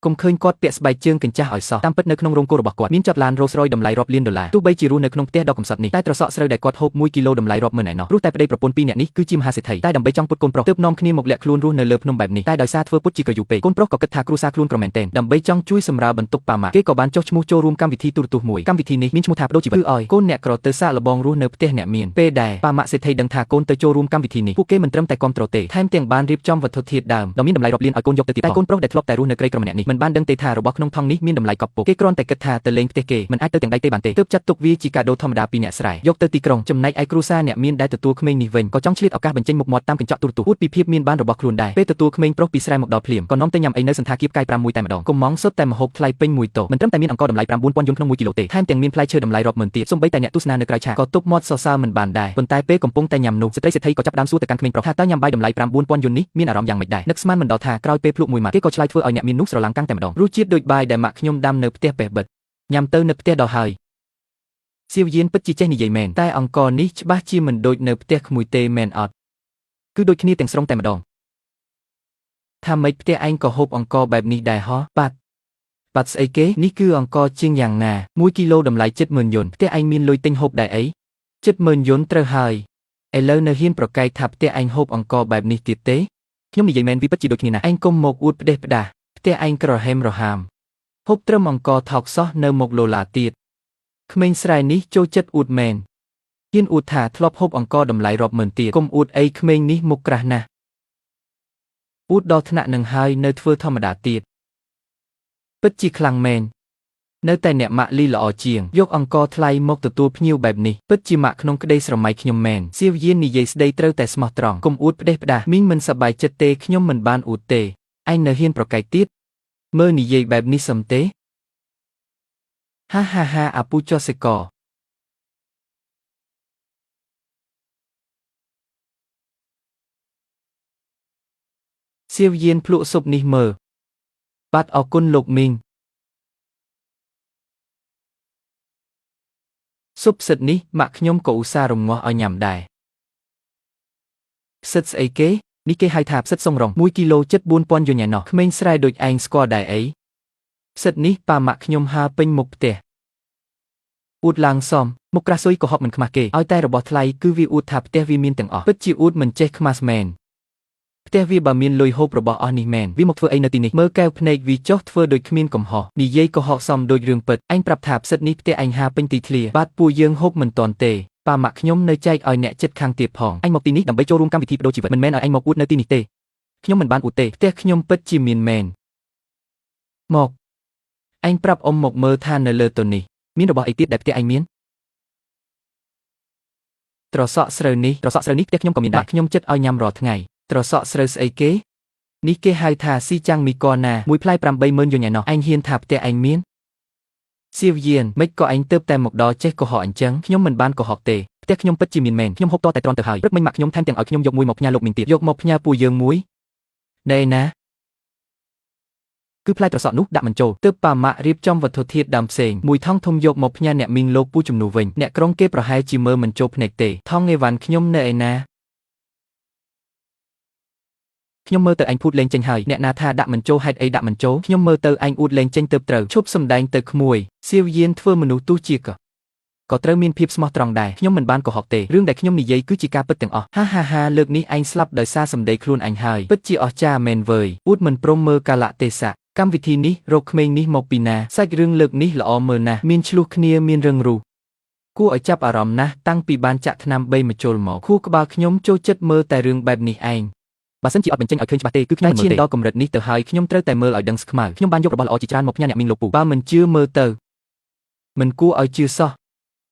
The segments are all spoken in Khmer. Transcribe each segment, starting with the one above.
គុំឃើញគាត់ពាក់ស្បែកជើងកញ្ចាស់ឲ្យសោះតាមពិតនៅក្នុងរោងគោរបស់គាត់មានចតឡាន Rolls-Royce តម្លៃរាប់លានដុល្លារទោះបីជារស់នៅក្នុងផ្ទះដ៏កំសត់នេះតែត្រសក់ស្រូវដែលគាត់ហូប1គីឡូតម្លៃរាប់ម៉ឺនឯណោះព្រោះតែប្តីប្រពន្ធពីរនាក់នេះគឺជាមហាសេដ្ឋីតែដើម្បីចង់ពុតកូនប្រុសទើបនាំគ្នាមកលាក់ខ្លួនរស់នៅលើភ្នំបែបនេះតែដោយសារធ្វើពុតជាក៏យូរពេកកូនប្រុសក៏គិតថាគ្រួសារខ្លួនក្រមែនទែនដើម្បីចង់ជួយសម្រាលបន្ទុកប៉ាម៉ាក់គេក៏បានចុះឈ្មោះចូលរួមកម្មវិធីទូរទស្សន៍មួយកម្មវិធីនេះមានឈ្មោះថាបដូរជីវិតគឺឲ្យកូនអ្នកក្រទៅសាកល្បងរស់នៅផ្ទះអ្នកមានពេលដែលប៉ាម៉ាក់សេដ្ឋីដឹងថាកូនទៅចូលរួមកម្មវិធីនេះពួកគេមិនត្រឹមតែគាំទ្រទេថែមទាំងបានរៀបចំវត្ថុធាតុដើមដ៏មានតម្លៃរាប់លានឲ្យកូនយកទៅទៀតតែកូនប្រុសដែលធ្លាប់តែរស់នៅក្រីក្រម្នាក់នេះមិនបានដឹងទេថារបស់ក្នុងថង់នេះមានតម្លៃកប់ពុកគេគ្រាន់តែគិតថាទៅលេងផ្ទះគេមិនអាចទៅទាំងដៃទេបានទេទើបចាត់ទុកវាជាកាដូធម្មតាពីអ្នកស្រែយកទៅទីក្រុងចំណែកឯគ្រួសារអ្នកមានដែលទទួលក្មេងនេះវិញក៏ចង់ឆ្លៀតឱកាសបញ្ចេញមុខមាត់តាមកញ្ចក់ទូរទស្សន៍អួតពីភាពមានបានរបស់ខ្លួនដែរពេលទទួលក្មេងប្រុសពីស្រែមកដល់ភ្លាមក៏នាំទៅញ៉ាំអីនៅសន្តាគារផ្កាយ5មួយតែម្ដងកុំម៉ងសុទ្ធតែម្ហូបថ្លៃពេញមួយតោមិនត្រឹមតែមានអង្ករតម្លៃ 9,000 យន់ក្នុង1គីឡូទេថែមទាំងមានផ្លែឈើតម្លៃរាប់ម៉ឺនទៀតសូម្បីតែអ្នកទស្សនានៅក្រៅឆាកក៏ទប់មាត់សរសើរមិនបានដែរប៉ុន្តែពេលកំពុងតែញ៉ាំនោះស្ត្រីសេដ្ឋីក៏ចាប់ផ្ដើមសួរទៅកាន់ក្មេងប្រុសថាតើញ៉ាំបាយតម្លៃ 9,000 យន់នេះមានអារម្មណ៍យ៉ាងម៉េចដែរនឹកស្មានមិនដល់ថាក្រោយពេលភ្លក់មួយម៉ាត់គេក៏ឆ្លើយធ្វើឲ្យអ្នកមាននោះស្រឡាំងកាំងតែម្ដងរសជាតិដូចបាយដែលម៉ាក់ខ្ញុំដាំនៅផ្ទះបេះបិទញ៉ាំទៅនៅផ្ទះដល់ហើយសៀវយានពិតជាចេះនិយាយមែនតែអង្ករនេះច្បាស់ជាមិនដូចនៅផ្ទះក្មួយទេមែនអត់គឺដូចគ្នាទាំងស្រុងតែម្ដងថាម៉េចផ្ទះឯងក៏ហូបអង្ករបែបនេះដែរហ៎បាត់ស្អីគេនេះគឺអង្ករជាងយ៉ាងណា1គីឡូតម្លៃ 70,000 យន់ផ្ទះឯងមានលុយទិញហូបដែរអី 70,000 យន់ត្រូវហើយឥឡូវនៅហ៊ានប្រកែកថាផ្ទះឯងហូបអង្ករបែបនេះទៀតទេខ្ញុំនិយាយមែនវាពិតជាដូចគ្នាណាស់ឯងកុំមកអួតផ្ដេសផ្ដាសផ្ទះឯងក្រហេមរហាមហូបត្រឹមអង្ករថោកសោះនៅមកឡូឡាទៀតក្មេងស្រែនេះចូលចិត្តអួតមែនហ៊ានអួតថាធ្លាប់ហូបអង្ករតម្លៃរាប់ម៉ឺនទៀតកុំអួតអីក្មេងនេះមុខក្រាស់ណាស់អួតដល់ថ្នាក់នឹងហើយនៅធ្វើធម្មតាទៀតពិតជាខ្លាំងមែននៅតែអ្នកម៉ាក់លីល្អជាងយកអង្ករថ្លៃមកទទួលភ្ញៀវបែបនេះពិតជាម៉ាក់ក្នុងក្តីស្រមៃខ្ញុំមែនសៀវយាននិយាយស្ដីត្រូវតែស្មោះត្រង់កុំអួតផ្ដេសផ្ដាសមីងមិនសប្បាយចិត្តទេខ្ញុំមិនបានអួតទេឯងនៅហ៊ានប្រកែកទៀតមើលនិយាយបែបនេះសំទេហាអាពូចោះសេកសៀវយានភ្លក់ស៊ុបនេះមើលបាទអរគុណលោកមីងស៊ុបផ្សិតនេះម៉ាក់ខ្ញុំក៏ឧស្សាហ៍រំងាស់ឲ្យញ៉ាំដែរផ្សិតស្អីគេនេះគេហៅថាផ្សិតសុងរង1គីឡូ 74,000 យន់ឯណោះក្មេងស្រែដូចឯងស្គាល់ដែរអីផ្សិតនេះប៉ាម៉ាក់ខ្ញុំហើពេញមុខផ្ទះអួតឡើងសមមុខក្រាស់ស៊ុយក៏ហប់មិនខ្មាស់គេឲ្យតែរបស់ថ្លៃគឺវាអួតថាផ្ទះវាមានទាំងអស់ពិតជាអួតមិនចេះខ្មាស់មែនផ្ទះវាបើមានលុយហូបរបស់អស់នេះមែនវាមកធ្វើអីនៅទីនេះមើលកែវភ្នែកវាចុះធ្វើដូចគ្មានកំហុសនិយាយក៏ហកសមដូចរឿងពិតឯងប្រាប់ថាផ្សិតនេះផ្ទះឯងហាពេញទីធ្លាបាទពួកយើងហូបមិនទាន់ទេប៉ាម៉ាក់ខ្ញុំនៅចែកឲ្យអ្នកចិត្តខាងទៀតផងឯងមកទីនេះដើម្បីចូលរួមកម្មវិធីបដូរជីវិតមិនមែនឲ្យឯងមកអួតនៅទីនេះទេខ្ញុំមិនបានអួតទេផ្ទះខ្ញុំពិតជាមានមែនមកឯងប្រាប់អ៊ំមកមើលថានៅលើតុនេះមានរបស់អីទៀតដែលផ្ទះឯងមានត្រសក់ស្រូវនេះផ្ទះខ្ញុំក៏មានដែរខ្ញុំចិត្តឲ្យញ៉ាំរាល់ថ្ងៃត្រសក់ស្រូវស្អីគេនេះគេហៅថាស៊ីចាំងមីកណាមួយផ្លែ 80,000 យន់ឯណោះឯងហ៊ានថាផ្ទះឯងមានសៀវយានមិនក៏ឯងទៅតែមកដល់ចេះកុហកអញ្ចឹងខ្ញុំមិនបានកុហកទេផ្ទះខ្ញុំពិតជាមានមែនខ្ញុំហូបតតែត្រង់ទៅហើយព្រឹកមិញម៉ាក់ខ្ញុំថែមទាំងឲ្យខ្ញុំយកមួយមកផ្ញើលោកមីងទៀតយកមកផ្ញើពូយើងមួយណែណាគឺផ្លែត្រសក់នោះដាក់មិនចូលទើបប៉ាម៉ាក់រៀបចំវត្ថុធាតុដើមផ្សេងមួយថង់ធំយកមកផ្ញើអ្នកមីងលោកពូជំនួសវិញអ្នកក្រុងគេប្រហែលជាមើលមិនចូលភ្នែកទេថង់អេវ៉ាន់ខ្ញុំនៅឯណាខ្ញុំមើលទៅឯងភូតលេងចេញហើយអ្នកណាថាដាក់មិនចូលហេតុអីដាក់មិនចូលខ្ញុំមើលទៅឯងអួតលេងចេញទៅត្រូវឈប់សម្ដែងទៅក្មួយសៀវយានធ្វើមនុស្សទោះជាក៏ត្រូវមានភាពស្មោះត្រង់ដែរខ្ញុំមិនបានកុហកទេរឿងដែលខ្ញុំនិយាយគឺជាការពិតទាំងអស់ហាលើកនេះឯងស្លាប់ដោយសារសម្ដីខ្លួនឯងហើយពិតជាអស្ចារ្យមែនវើយអួតមិនព្រមមើលកាលៈទេសៈកម្មវិធីនេះរកក្មេងនេះមកពីណាសាច់រឿងលើកនេះល្អមើលណាស់មានឆ្លោះគ្នាមានរឿងរ៉ូវគួរឲ្យចាប់អារម្មណ៍ណាស់តាំងពីបានចាក់ថ្នាំ3ម្ជុលមកខួរក្បាលខ្ញុំចូលចិត្តមើលតែរឿងបែបនេះឯងបើសិនជាអត់បញ្ចេញឲ្យឃើញច្បាស់ទេគឺខ្ញុំមិនមើលទេដល់កម្រិតនេះទៅហើយខ្ញុំត្រូវតែមើលឲ្យដឹងស្ខ្មៅខ្ញុំបានយករបស់ល្អជាច្រើនមកផ្ញើអ្នកមីងលោកពូបើមិនជឿមើលទៅមិនគួរឲ្យជឿសោះ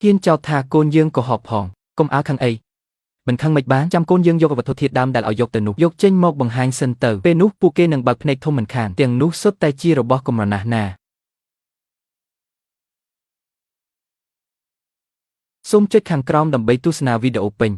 ហ៊ានចោទថាកូនយើងកុហកផងកុំអើខឹងអីមិនខឹងមិនបានចាំកូនយើងយកវត្ថុធាតុដើមដែលឲ្យយកទៅនោះយកចេញមកបង្ហាញសិនទៅពេលនោះពួកគេនឹងបើកភ្នែកធំមិនខានទាំងនោះសុទ្ធតែជារបស់កំរណាស់ណាសូមចុចខាងក្រោមដើម្បីទស្សនាវីដេអូពេញ